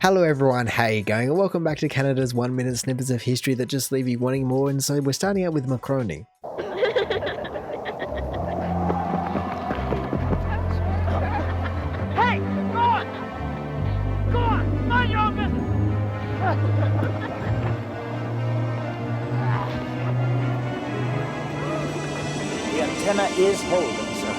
Hello everyone, how you going? And welcome back to Canada's 1 minute snippets of history that just leave you wanting more, and so we're starting out with Mccroney. Hey, go on! Go on! Mind your own business! The antenna is holding, sir.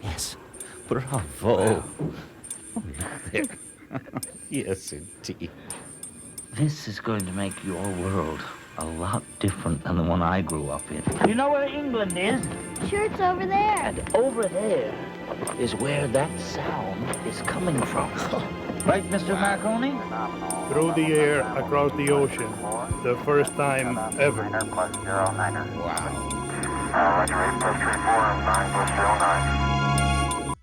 Yes. Bravo. Wow. Oh, look there. Yes, indeed. This is going to make your world a lot different than the one I grew up in. You know where England is? Sure, it's over there. And over there is where that sound is coming from. Right, Mr. Mccroney? Through the air, across the ocean, the first time ever.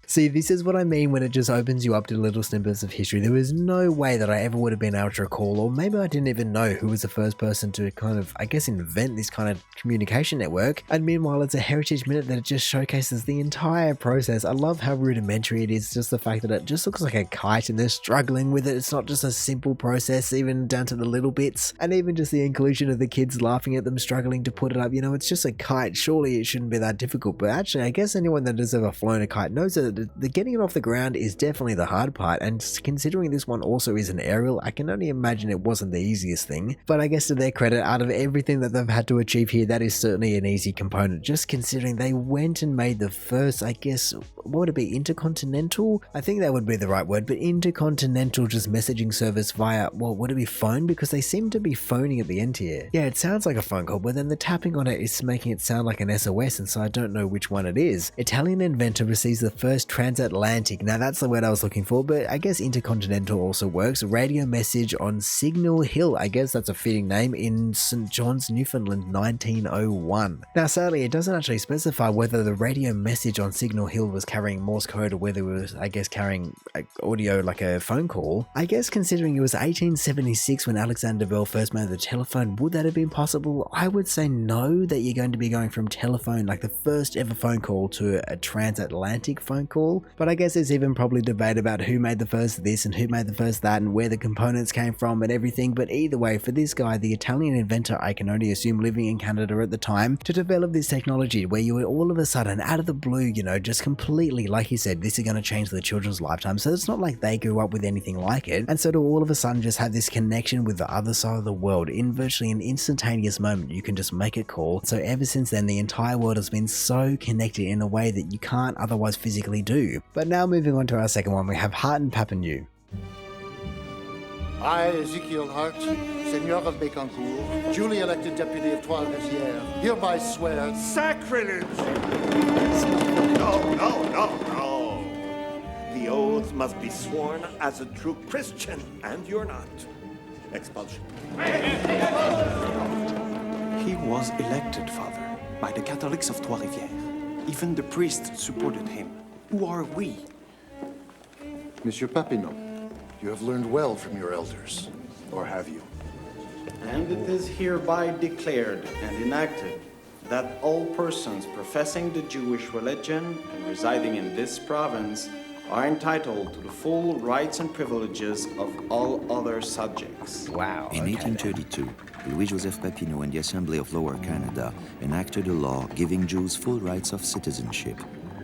See, this is what I mean when it just opens you up to little snippets of history. There was no way that I ever would have been able to recall, or maybe I didn't even know who was the first person to kind of, I guess, invent this kind of communication network. And meanwhile, it's a heritage minute that it just showcases the entire process. I love how rudimentary it is, just the fact that it just looks like a kite and they're struggling with it. It's not just a simple process, even down to the little bits. And even just the inclusion of the kids laughing at them struggling to put it up. You know, it's just a kite. Surely it shouldn't be that difficult. But actually, I guess anyone that has ever flown a kite knows that the getting it off the ground is definitely the hard part, and considering this one also is an aerial, I can only imagine it wasn't the easiest thing. But I guess to their credit, out of everything that they've had to achieve here, that is certainly an easy component, just considering they went and made the first, I guess, what would it be, intercontinental? I think that would be the right word, but intercontinental just messaging service via, well, would it be phone? Because they seem to be phoning at the end here. Yeah, it sounds like a phone call, but then the tapping on it is making it sound like an SOS, and so I don't know which one it is. Italian inventor receives the first transatlantic, now that's the word I was looking for, but I guess intercontinental also works. Radio message on Signal Hill, I guess that's a fitting name, in St. John's, Newfoundland, 1901. Now sadly, it doesn't actually specify whether the radio message on Signal Hill was carrying Morse code or whether it was, I guess, carrying audio like a phone call. I guess considering it was 1876 when Alexander Bell first made the telephone, would that have been possible? I would say no, that you're going to be going from telephone, like the first ever phone call, to a transatlantic phone call. But I guess there's even probably debate about who made the first this and who made the first that and where the components came from and everything. But either way, for this guy, the Italian inventor, I can only assume living in Canada at the time, to develop this technology where you would all of a sudden, out of the blue, you know, just completely, like he said, this is going to change the children's lifetime. So it's not like they grew up with anything like it. And so to all of a sudden just have this connection with the other side of the world in virtually an instantaneous moment, you can just make a call. So ever since then, the entire world has been so connected in a way that you can't otherwise physically do. But now moving on to our second one, we have Hart and Papino. I, Ezekiel Hart, Seigneur of Bécancourt, duly elected deputy of Trois-Rivières, hereby swear... Sacrilege! No. The oath must be sworn as a true Christian, and you're not. Expulsion. He was elected, Father, by the Catholics of Trois-Rivières. Even the priests supported him. Who are we? Monsieur Papino, you have learned well from your elders, or have you? And it is hereby declared and enacted that all persons professing the Jewish religion and residing in this province are entitled to the full rights and privileges of all other subjects. Wow. In 1832, Louis-Joseph Papino and the Assembly of Lower Canada enacted a law giving Jews full rights of citizenship,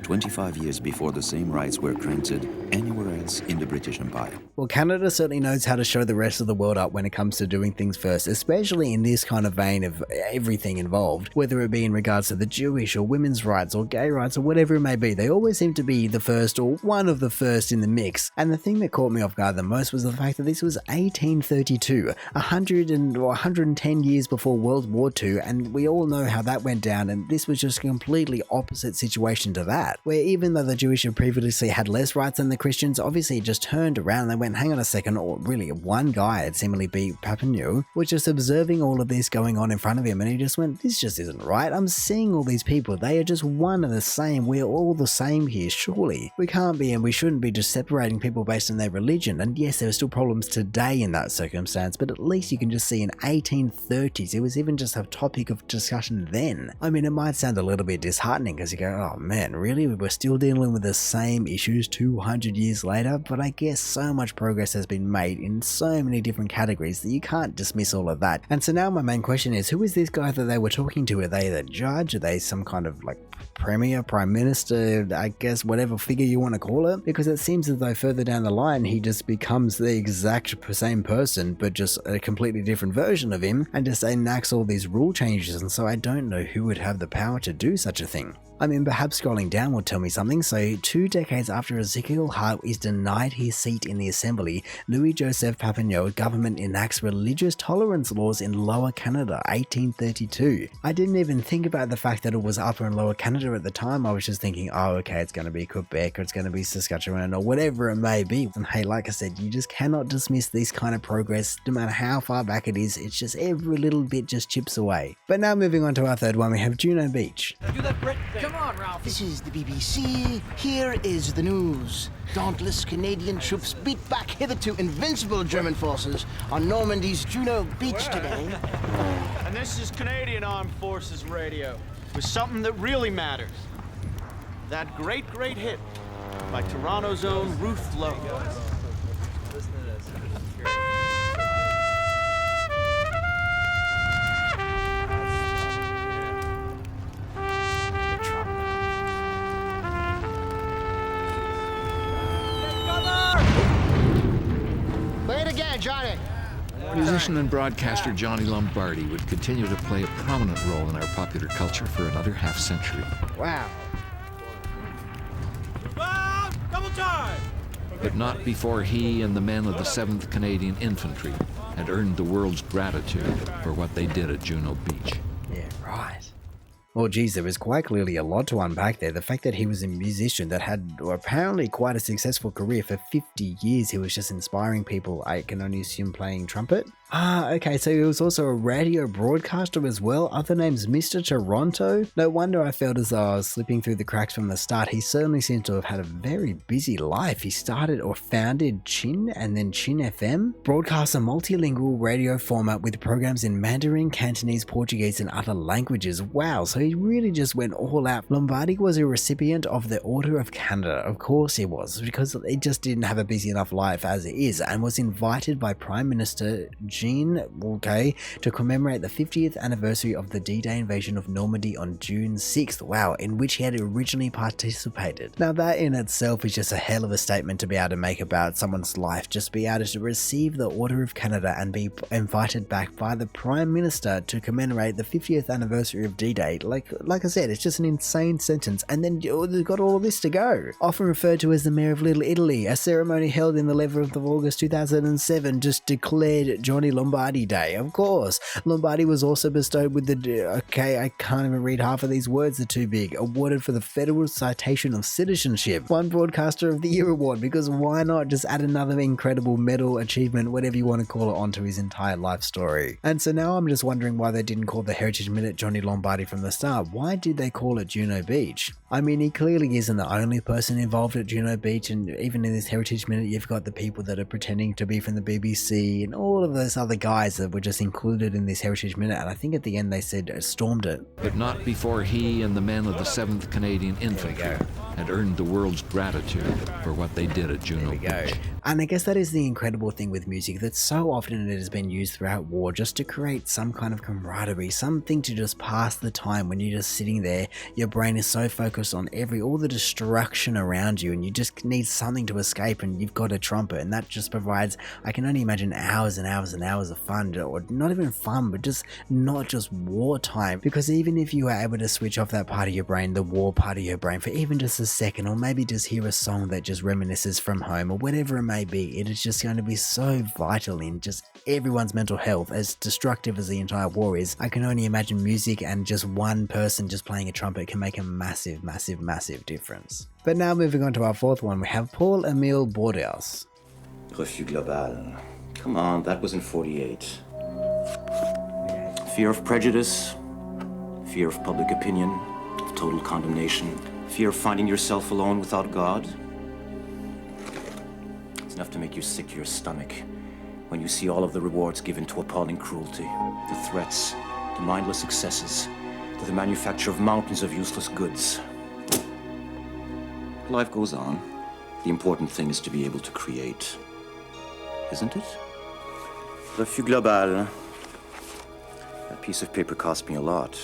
25 years before the same rights were granted anywhere else in the British Empire. Well, Canada certainly knows how to show the rest of the world up when it comes to doing things first, especially in this kind of vein of everything involved, whether it be in regards to the Jewish or women's rights or gay rights or whatever it may be. They always seem to be the first or one of the first in the mix. And the thing that caught me off guard the most was the fact that this was 1832, 110 years before World War II, and we all know how that went down, and this was just a completely opposite situation to that. that, where even though the Jewish had previously had less rights than the Christians, obviously it just turned around and they went, hang on a second, or really one guy had seemingly beat Papino, was just observing all of this going on in front of him, and he just went, this just isn't right. I'm seeing all these people, they are just one and the same, we're all the same here, surely. We can't be and we shouldn't be just separating people based on their religion. And yes, there are still problems today in that circumstance, but at least you can just see in 1830s, it was even just a topic of discussion then. I mean, it might sound a little bit disheartening because you go, oh man, really? We're still dealing with the same issues 200 years later? But I guess so much progress has been made in so many different categories that you can't dismiss all of that. And so now my main question is, who is this guy that they were talking to? Are they the judge? Are they some kind of like premier, prime minister, I guess whatever figure you want to call it? Because it seems as though further down the line he just becomes the exact same person but just a completely different version of him and just enacts all these rule changes, and so I don't know who would have the power to do such a thing. I mean, perhaps scrolling down will tell me something. So 2 decades after Ezekiel Hart is denied his seat in the assembly, Louis-Joseph Papino government enacts religious tolerance laws in Lower Canada, 1832. I didn't even think about the fact that it was Upper and Lower Canada at the time. I was just thinking, oh, okay, it's going to be Quebec or it's going to be Saskatchewan or whatever it may be. And hey, like I said, you just cannot dismiss this kind of progress, no matter how far back it is. It's just every little bit just chips away. But now moving on to our third one, we have Juno Beach. Do that Brit thing. Come on, Ralph. This is the BBC. Here is the news. Dauntless Canadian troops beat back hitherto invincible German forces on Normandy's Juno Beach today. And this is Canadian Armed Forces Radio, with something that really matters. That great hit by Toronto's own Ruth Lowe. Listen to this. Play it again, Johnny. Musician and broadcaster Johnny Lombardi would continue to play a prominent role in our popular culture for another half-century. Wow. Double time! But not before he and the men of the 7th Canadian Infantry had earned the world's gratitude for what they did at Juno Beach. Yeah, right. Well, geez, there was quite clearly a lot to unpack there. The fact that he was a musician that had apparently quite a successful career for 50 years. He was just inspiring people. I can only assume playing trumpet. Ah, okay, so he was also a radio broadcaster as well. Other names, Mr. Toronto. No wonder I felt as though I was slipping through the cracks from the start. He certainly seems to have had a very busy life. He started or founded Chin and then Chin FM, broadcasts a multilingual radio format with programs in Mandarin, Cantonese, Portuguese, and other languages. Wow, so he really just went all out. Lombardi was a recipient of the Order of Canada. Of course he was, because he just didn't have a busy enough life as it is, and was invited by Prime Minister Jean, to commemorate the 50th anniversary of the D-Day invasion of Normandy on June 6th, wow, in which he had originally participated. Now that in itself is just a hell of a statement to be able to make about someone's life, just be able to receive the Order of Canada and be invited back by the Prime Minister to commemorate the 50th anniversary of D-Day. Like I said, it's just an insane sentence, and then they've got all this to go. Often referred to as the Mayor of Little Italy, a ceremony held in the 11th of August 2007 just declared Johnny Lombardi Day. Of course, Lombardi was also bestowed with the, I can't even read half of these words, they're too big, awarded for the Federal Citation of Citizenship, one Broadcaster of the Year award, because why not just add another incredible medal, achievement, whatever you want to call it, onto his entire life story. And so now I'm just wondering why they didn't call the Heritage Minute Johnny Lombardi from the start. Why did they call it Juno Beach? I mean, he clearly isn't the only person involved at Juno Beach, and even in this Heritage Minute, you've got the people that are pretending to be from the BBC and all of those other guys that were just included in this Heritage Minute, and I think at the end they said stormed it. But not before he and the men of the 7th Canadian Infantry had earned the world's gratitude for what they did at Juno Beach. And I guess that is the incredible thing with music, that so often it has been used throughout war just to create some kind of camaraderie, something to just pass the time when you're just sitting there, your brain is so focused on all the destruction around you, and you just need something to escape, and you've got a trumpet, and that just provides, I can only imagine, hours and hours and hours of fun, or not even fun, but just not just wartime. Because even if you were able to switch off that part of your brain, the war part of your brain, for even just a second, or maybe just hear a song that just reminisces from home, or whatever it may be, it is just going to be so vital in just everyone's mental health. As destructive as the entire war is, I can only imagine music and just one person just playing a trumpet can make a massive, massive, massive difference. But now moving on to our fourth one, we have Paul Emil Bordeaux. Refus global. Come on, that was in 48. Fear of prejudice, fear of public opinion, of total condemnation, fear of finding yourself alone without God. It's enough to make you sick to your stomach when you see all of the rewards given to appalling cruelty, the threats, the mindless excesses, to the manufacture of mountains of useless goods. Life goes on. The important thing is to be able to create, isn't it? Refus global. That piece of paper cost me a lot.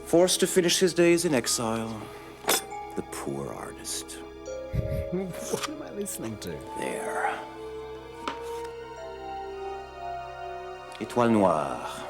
Forced to finish his days in exile. The poor artist. What am I listening to? There. Étoile Noire.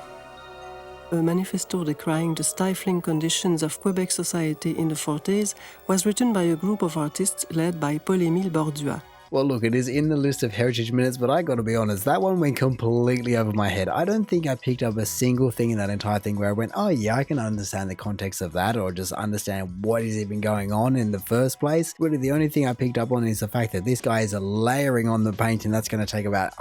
A manifesto decrying the stifling conditions of Quebec society in the 40s was written by a group of artists led by Paul-Émile Bordua. Well, look, it is in the list of heritage minutes, but I gotta be honest, that one went completely over my head. I don't think I picked up a single thing in that entire thing where I went, oh yeah, I can understand the context of that, or just understand what is even going on in the first place. Really, the only thing I picked up on is the fact that this guy is layering on the painting. That's going to take about,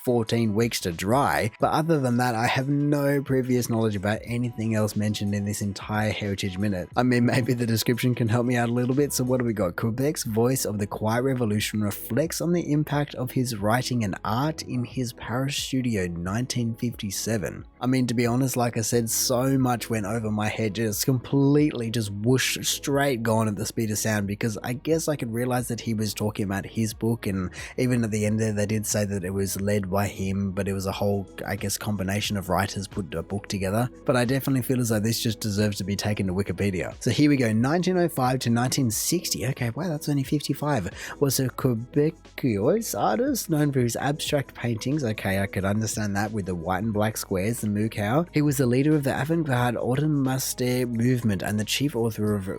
14 weeks to dry. But other than that, I have no previous knowledge about anything else mentioned in this entire heritage minute. I mean, maybe the description can help me out a little bit. So what do we got? Quebec's voice of the Quiet Revolution reflects on the impact of his writing and art in his Paris studio 1957. I mean, to be honest, like I said, so much went over my head, just completely just whoosh straight gone at the speed of sound, because I guess I could realize that he was talking about his book, and even at the end there, they did say that it was led by him, but it was a whole, I guess, combination of writers put a book together. But I definitely feel as though this just deserves to be taken to Wikipedia. So here we go, 1905 to 1960. Okay, wow, that's only 55. Was a Quebecois artist known for his abstract paintings. Okay, I could understand that with the white and black squares, the Mukau. He was the leader of the avant-garde Automaste movement and the chief author of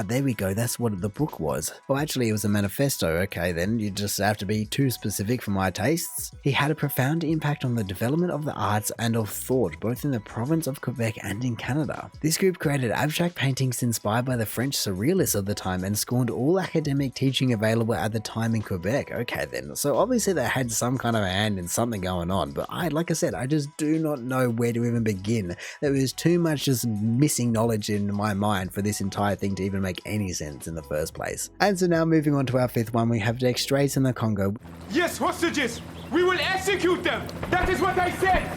there we go, that's what the book was. Oh, actually, it was a manifesto. Okay, then you just have to be too specific for my tastes. He had a profound impact on the development of the arts and of thought, both in the province of Quebec and in Canada. This group created abstract paintings inspired by the French surrealists of the time and scorned all academic teaching available at the time in Quebec. Okay then, so obviously they had some kind of a hand in something going on, but like I said, I just do not know where to even begin. There was too much just missing knowledge in my mind for this entire thing to even make any sense in the first place. And so now moving on to our fifth one, we have Dextraz in the Congo. Yes, hostages! We will execute them! That is what I said!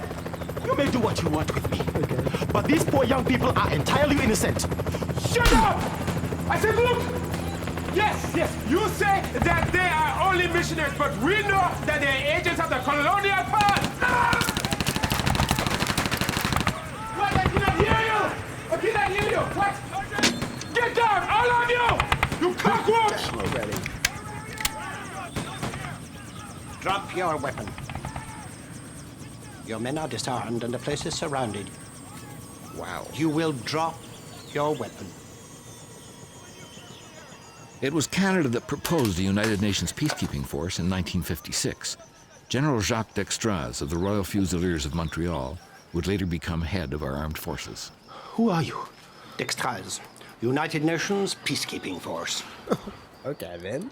You may do what you want with me, okay, but these poor young people are entirely innocent. Shut up! I said look! Yes, you say that they are only missionaries, but we know that they are agents of the colonial power! What? I cannot hear you! I cannot hear you! What? Get down, all of you! You cockroach! Already. Drop your weapon. Your men are disarmed and the place is surrounded. Wow. You will drop your weapon. It was Canada that proposed the United Nations Peacekeeping Force in 1956. General Jacques Dextraz of the Royal Fusiliers of Montreal would later become head of our armed forces. Who are you? Dextraz, United Nations Peacekeeping Force. Okay then.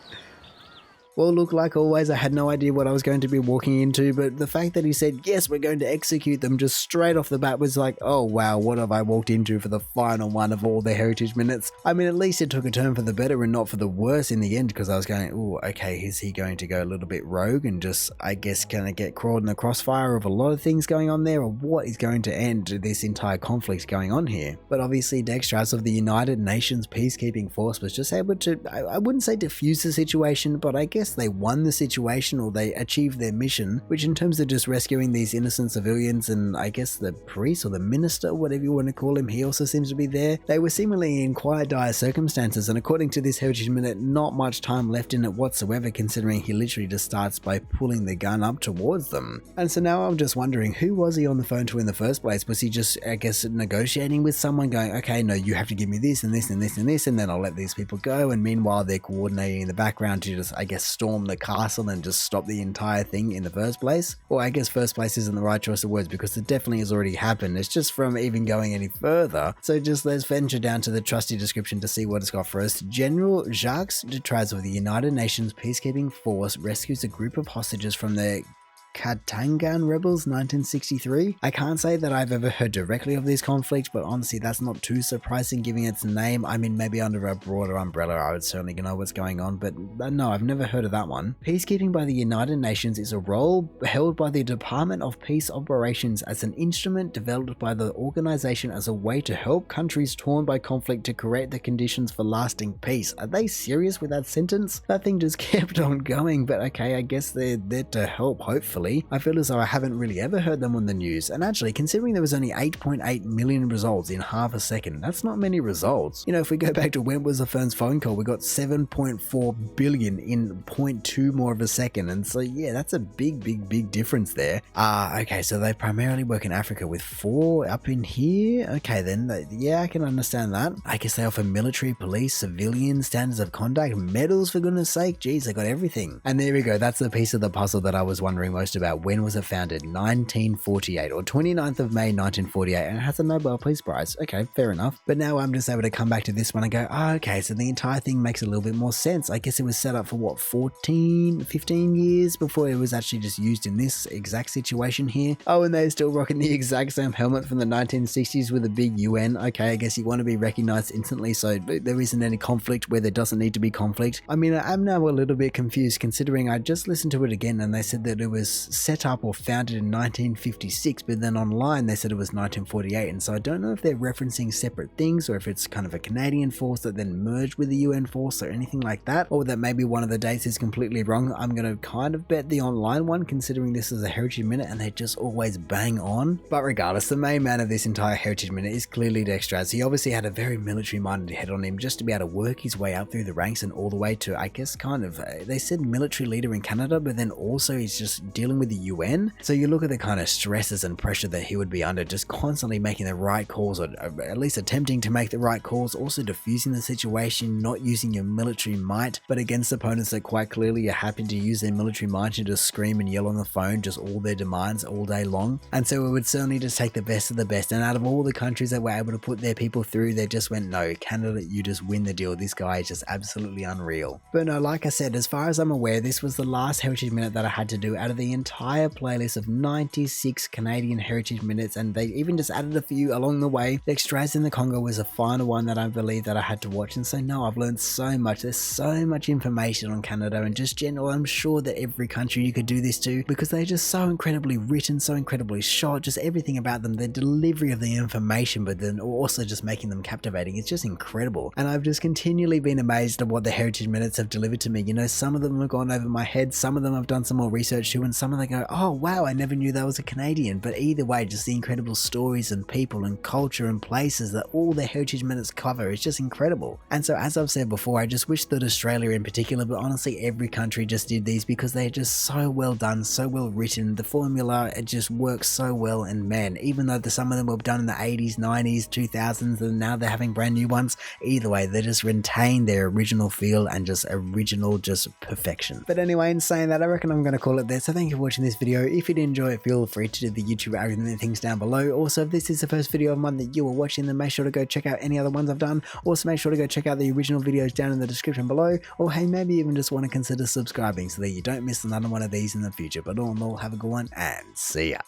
Well, look, like always, I had no idea what I was going to be walking into, but the fact that he said, yes, we're going to execute them just straight off the bat was like, oh wow, what have I walked into for the final one of all the heritage minutes? I mean, at least it took a turn for the better and not for the worse in the end, because I was going, oh, okay, is he going to go a little bit rogue and just, I guess, kind of get caught in the crossfire of a lot of things going on there, or what is going to end this entire conflict going on here? But obviously, Dextraz of the United Nations Peacekeeping Force was just able to, I wouldn't say diffuse the situation, but I guess guess they won the situation or they achieved their mission, which in terms of just rescuing these innocent civilians, and I guess the priest or the minister, whatever you want to call him, he also seems to be there. They were seemingly in quite dire circumstances, and according to this Heritage Minute, not much time left in it whatsoever, considering he literally just starts by pulling the gun up towards them. And so now I'm just wondering, who was he on the phone to in the first place? Was he just, I guess, negotiating with someone, going, okay, no, you have to give me this and this and this and this, and then I'll let these people go, and meanwhile they're coordinating in the background to just, I guess, storm the castle and just stop the entire thing in the first place? Or I guess first place isn't the right choice of words, because it definitely has already happened. It's just from even going any further. So just let's venture down to the trusty description to see what it's got for us. General Jacques Dextraz of the United Nations Peacekeeping Force rescues a group of hostages from the Katangan Rebels, 1963. I can't say that I've ever heard directly of this conflict, but honestly that's not too surprising given its name. I mean, maybe under a broader umbrella I would certainly know what's going on, but no, I've never heard of that one. Peacekeeping by the United Nations is a role held by the Department of Peace Operations as an instrument developed by the organization as a way to help countries torn by conflict to create the conditions for lasting peace. Are they serious with that sentence? That thing just kept on going, but okay, I guess they're there to help, hopefully. I feel as though I haven't really ever heard them on the news, and actually, considering there was only 8.8 million results in half a second, that's not many results. You know, if we go back to when was the first phone call, we got 7.4 billion in 0.2 more of a second, and so yeah, that's a big difference there. Okay, so they primarily work in Africa with 4 up in here. Okay then, yeah, I can understand that. I guess they offer military, police, civilian, standards of conduct, medals for goodness sake. Geez, they got everything. And there we go, that's the piece of the puzzle that I was wondering most about. When was it founded? 1948 or 29th of May 1948, and it has a Nobel Peace Prize. Okay, fair enough. But now I'm just able to come back to this one and go, oh, okay, so the entire thing makes a little bit more sense. I guess it was set up for what, 15 years before it was actually just used in this exact situation here. Oh, and they're still rocking the exact same helmet from the 1960s with a big UN. Okay, I guess you want to be recognized instantly, so there isn't any conflict where there doesn't need to be conflict. I mean, I'm now a little bit confused considering I just listened to it again and they said that it was set up or founded in 1956, but then online they said it was 1948, and so I don't know if they're referencing separate things or if it's kind of a Canadian force that then merged with the UN force or anything like that, or that maybe one of the dates is completely wrong. I'm going to kind of bet the online one, considering this is a Heritage Minute and they just always bang on. But regardless, the main man of this entire Heritage Minute is clearly Dextraz. He obviously had a very military-minded head on him just to be able to work his way up through the ranks and all the way to, I guess, kind of, they said military leader in Canada, but then also he's just dealing with the UN. So you look at the kind of stresses and pressure that he would be under, just constantly making the right calls, or at least attempting to make the right calls, also diffusing the situation, not using your military might, but against opponents that quite clearly are happy to use their military might to just scream and yell on the phone, just all their demands all day long. And so it would certainly just take the best of the best, and out of all the countries that were able to put their people through, they just went, no, Canada, you just win the deal. This guy is just absolutely unreal. But no, like I said, as far as I'm aware, this was the last Heritage Minute that I had to do out of the entire playlist of 96 Canadian Heritage Minutes, and they even just added a few along the way. Dextraz in the Congo was the final one that I believe that I had to watch, and so no, I've learned so much. There's so much information on Canada and just general. I'm sure that every country you could do this to, because they're just so incredibly written, so incredibly shot, just everything about them, the delivery of the information, but then also just making them captivating. It's just incredible, and I've just continually been amazed at what the Heritage Minutes have delivered to me. You know, some of them have gone over my head, some of them I've done some more research to, and some of them go, oh wow, I never knew that was a Canadian. But either way, just the incredible stories and people and culture and places that all the Heritage Minutes cover is just incredible. And so as I've said before, I just wish that Australia in particular, but honestly every country just did these, because they're just so well done, so well written. The formula, it just works so well, and man, even though some of them were done in the 80s, 90s, 2000s, and now they're having brand new ones, either way, they just retain their original feel and just original just perfection. But anyway, in saying that, I reckon I'm going to call it there. So thank you for watching this video. If you did enjoy it, feel free to do the YouTube algorithm and things down below. Also, if this is the first video of mine that you are watching, then make sure to go check out any other ones I've done. Also, make sure to go check out the original videos down in the description below, or hey, maybe even just want to consider subscribing so that you don't miss another one of these in the future. But all in all, have a good one and see ya.